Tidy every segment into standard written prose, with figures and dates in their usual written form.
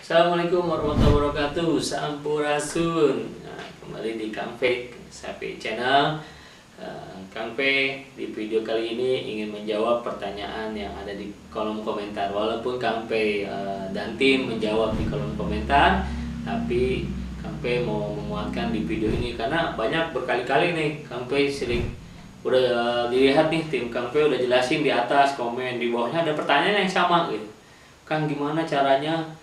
Assalamualaikum warahmatullahi wabarakatuh. Sampurasun. Nah, kembali di Kang Fe Sapi Channel. Kang Fe di video kali ini ingin menjawab pertanyaan yang ada di kolom komentar. Walaupun Kang Fe dan tim menjawab di kolom komentar, tapi Kang Fe mau memuatkan di video ini karena banyak berkali-kali nih Kang Fe sering udah dilihat nih, tim Kang Fe udah jelasin di atas komen, di bawahnya ada pertanyaan yang sama gitu. Kang, gimana caranya?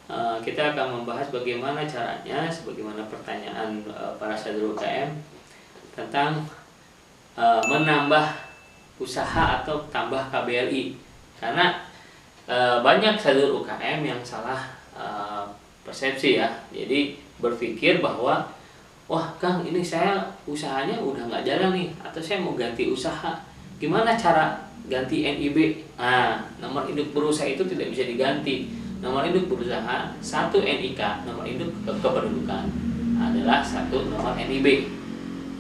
Kita akan membahas bagaimana caranya, sebagaimana pertanyaan para sadar UKM tentang menambah usaha atau tambah KBLI. Karena banyak sadar UKM yang salah persepsi ya. Jadi berpikir bahwa wah Kang, ini saya usahanya udah nggak jalan nih, atau saya mau ganti usaha. Gimana cara ganti NIB? Nah, nomor induk berusaha itu tidak bisa diganti. Nomor induk berusaha 1 NIK, nomor induk kependudukan adalah 1 nomor NIB.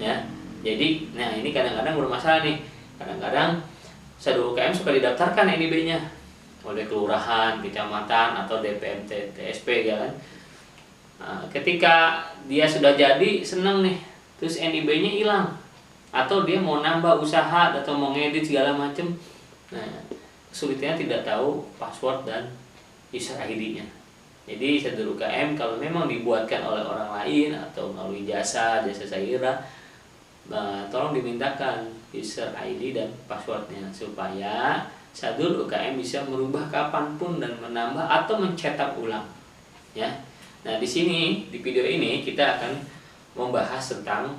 Ya. Jadi, nah ini kadang-kadang bermasalah nih. Kadang-kadang sadar UKM suka didaftarkan NIB-nya oleh kelurahan, kecamatan atau DPMT, TSP ya kan. Nah, ketika dia sudah jadi seneng nih, terus NIB-nya hilang, atau dia mau nambah usaha atau mau ngedit segala macem, nah kesulitannya tidak tahu password dan user ID-nya. Jadi sadar UKM kalau memang dibuatkan oleh orang lain atau melalui jasa Saira, tolong dimintakan user ID dan passwordnya supaya sadar UKM bisa merubah kapanpun dan menambah atau mencetak ulang. Ya. Nah di sini di video ini kita akan membahas tentang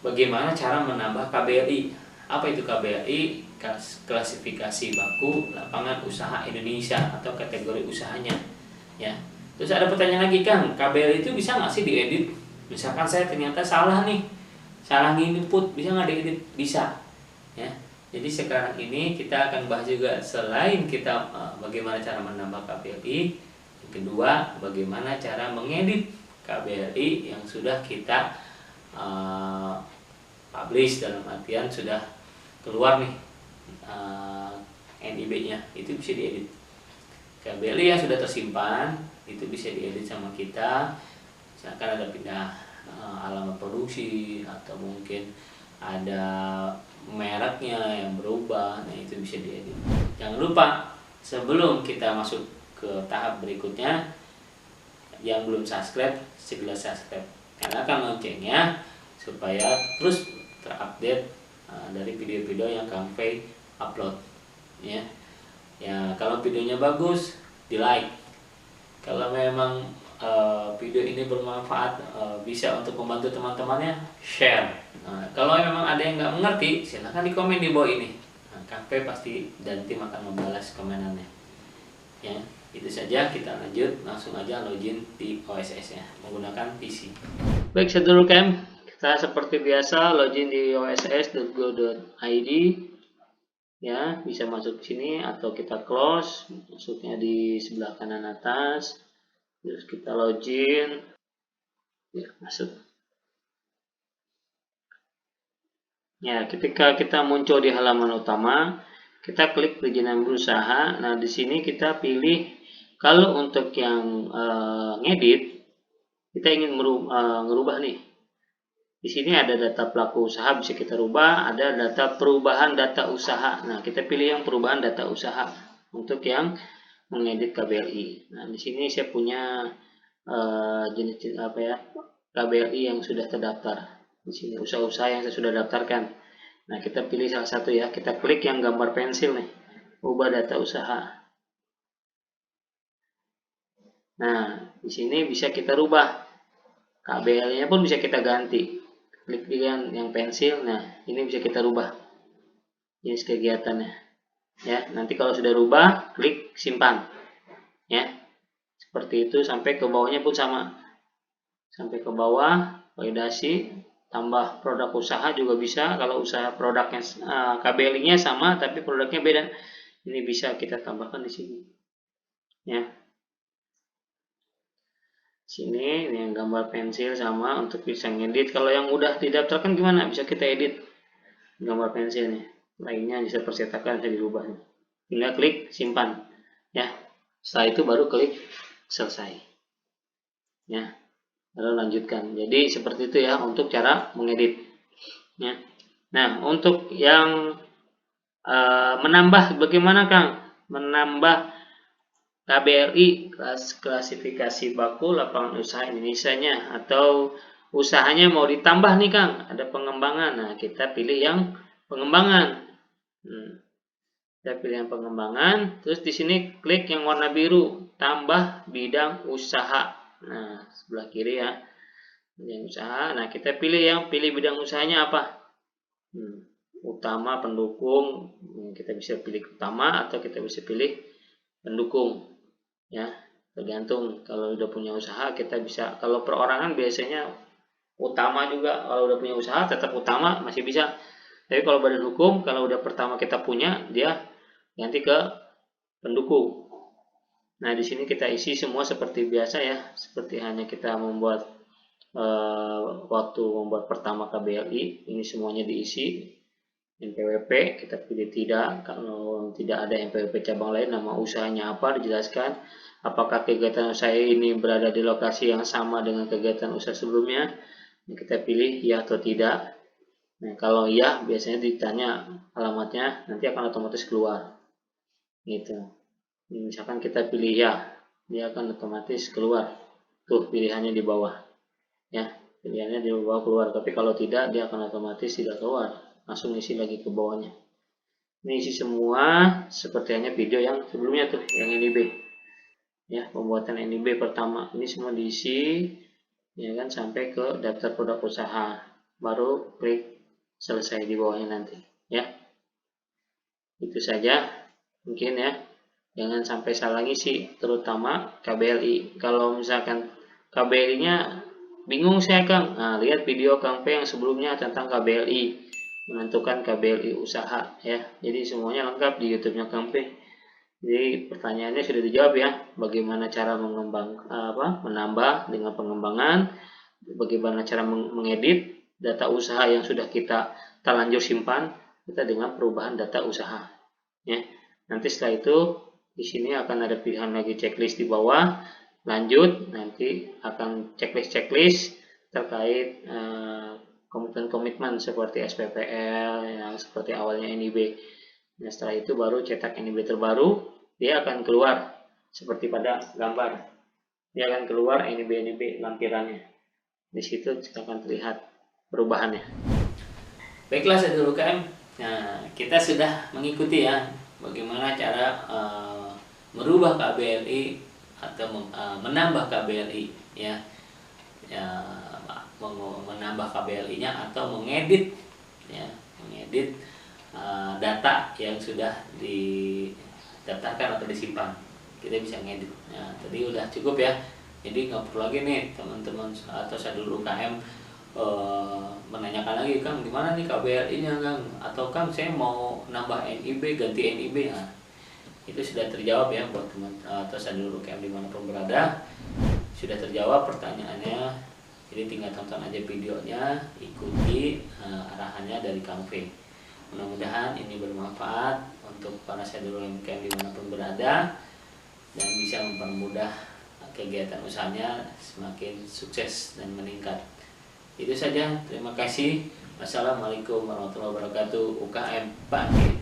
bagaimana cara menambah KBLI. Apa itu KBLI? Klasifikasi baku lapangan usaha Indonesia atau kategori usahanya. Ya. Terus ada pertanyaan lagi, Kang, KBLI itu bisa nggak sih diedit? Misalkan saya ternyata salah nih, salah input, bisa nggak diedit? Bisa. Ya. Jadi sekarang ini kita akan bahas juga selain kita bagaimana cara menambah KBLI, yang kedua bagaimana cara mengedit KBLI yang sudah kita publish, dalam artian sudah keluar nih NIB-nya, itu bisa diedit. KBLI yang sudah tersimpan itu bisa diedit sama kita. Misalkan ada pindah alamat produksi atau mungkin ada mereknya yang berubah, nah itu bisa diedit. Jangan lupa sebelum kita masuk ke tahap berikutnya, yang belum subscribe segera subscribe, nyalakan loncengnya supaya terus terupdate dari video-video yang Kang Fe upload ya. Ya, kalau videonya bagus di like, kalau memang video ini bermanfaat, bisa untuk membantu teman-temannya, share. Nah, kalau memang ada yang nggak mengerti silahkan di komen di bawah ini. Nah, Kang Fe pasti dan tim akan membalas komenannya ya. Itu saja, kita lanjut langsung aja login di OSS nya menggunakan PC. Baik sadar UKM, kita seperti biasa login di oss.go.id ya, bisa masuk ke sini atau kita close, masuknya di sebelah kanan atas, terus kita login ya, masuk ya. Ketika kita muncul di halaman utama, kita klik perizinan berusaha. Nah di sini kita pilih, kalau untuk yang ngedit, kita ingin merubah nih. Di sini ada data pelaku usaha bisa kita rubah, ada data perubahan data usaha. Nah, kita pilih yang perubahan data usaha untuk yang mengedit KBLI. Nah, di sini saya punya jenis apa ya, KBLI yang sudah terdaftar. Di sini usaha-usaha yang saya sudah daftarkan. Nah, kita pilih salah satu ya. Kita klik yang gambar pensil nih, ubah data usaha. Nah, di sini bisa kita rubah. KBLI-nya pun bisa kita ganti. Klik pilihan yang pensil. Nah, ini bisa kita rubah jenis kegiatannya ya. Nanti kalau sudah rubah, klik simpan ya. Seperti itu sampai ke bawahnya pun sama. Sampai ke bawah, validasi, tambah produk usaha juga bisa. Kalau usaha produknya KBLI-nya sama tapi produknya beda, ini bisa kita tambahkan di sini ya. Sini ini yang gambar pensil sama untuk bisa ngedit. Kalau yang udah didaftarkan gimana? Bisa kita edit gambar pensilnya. Lainnya bisa percetakan, bisa dirubah. Tinggal klik simpan ya. Setelah itu baru klik selesai. ya. Lalu lanjutkan. Jadi seperti itu ya untuk cara mengedit, ya. Nah, untuk yang menambah, bagaimana Kang? Menambah KBLI, klasifikasi baku lapangan usaha Indonesianya, atau usahanya mau ditambah nih Kang, ada pengembangan. Nah, kita pilih yang pengembangan. Kita pilih yang pengembangan, terus di sini klik yang warna biru, tambah bidang usaha. Nah, sebelah kiri ya, bidang usaha. Nah, kita pilih bidang usahanya apa? Utama, pendukung. Kita bisa pilih utama atau kita bisa pilih pendukung, ya, tergantung. Kalau udah punya usaha kita bisa, kalau perorangan biasanya utama juga, kalau udah punya usaha tetap utama masih bisa. Tapi kalau badan hukum, kalau udah pertama kita punya, dia ganti ke pendukung. Nah, di sini kita isi semua seperti biasa ya, seperti hanya kita membuat waktu membuat pertama KBLI, ini semuanya diisi. NPWP kita pilih tidak, kalau tidak ada NPWP cabang lain, nama usahanya apa dijelaskan, apakah kegiatan usaha ini berada di lokasi yang sama dengan kegiatan usaha sebelumnya, kita pilih ya atau tidak. Nah, kalau iya biasanya ditanya alamatnya, nanti akan otomatis keluar gitu. Misalkan kita pilih ya, dia akan otomatis keluar tuh pilihannya di bawah ya, pilihannya di bawah keluar. Tapi kalau tidak, dia akan otomatis tidak keluar, langsung isi lagi ke bawahnya. Ini isi semua seperti hanya video yang sebelumnya tuh, yang NIB ya, pembuatan NIB pertama. Ini semua diisi ya kan, sampai ke daftar produk usaha, baru klik selesai di bawahnya nanti ya. Itu saja mungkin ya, jangan sampai salah ngisi, terutama KBLI. Kalau misalkan KBLI nya bingung saya Kang, nah lihat video Kang P yang sebelumnya tentang KBLI, menentukan KBLI usaha ya. Jadi semuanya lengkap di YouTube-nya Kang P. Jadi pertanyaannya sudah dijawab ya, bagaimana cara menambah dengan pengembangan, bagaimana cara mengedit data usaha yang sudah kita terlanjur simpan, kita dengan perubahan data usaha ya. Nanti setelah itu di sini akan ada pilihan lagi checklist di bawah. Lanjut, nanti akan checklist terkait komitmen-komitmen seperti SPPL yang seperti awalnya NIB. Nah, setelah itu baru cetak NIB terbaru, dia akan keluar seperti pada gambar. Dia akan keluar NIB lampirannya. Di situ akan terlihat perubahannya. Baiklah sedulur UKM, nah kita sudah mengikuti ya bagaimana cara merubah KBLI atau menambah KBLI ya, menambah KBLI-nya atau mengedit ya, mengedit data yang sudah didaftarkan atau disimpan. Kita bisa ngedit. Nah, tadi udah cukup ya. Jadi nggak perlu lagi nih teman-teman atau sedulur UKM menanyakan lagi, Kang gimana nih KBLI-nya Kang, atau Kang saya mau nambah NIB ganti NIB. Nah, itu sudah terjawab ya buat teman atau sedulur UKM dimanapun berada, sudah terjawab pertanyaannya. Jadi tinggal tonton aja videonya, ikuti arahannya dari Kang V. Mudah-mudahan ini bermanfaat untuk para sedulur UKM dimanapun berada dan bisa mempermudah kegiatan usahanya semakin sukses dan meningkat. Itu saja, terima kasih. Wassalamualaikum warahmatullahi wabarakatuh. UKM Pak.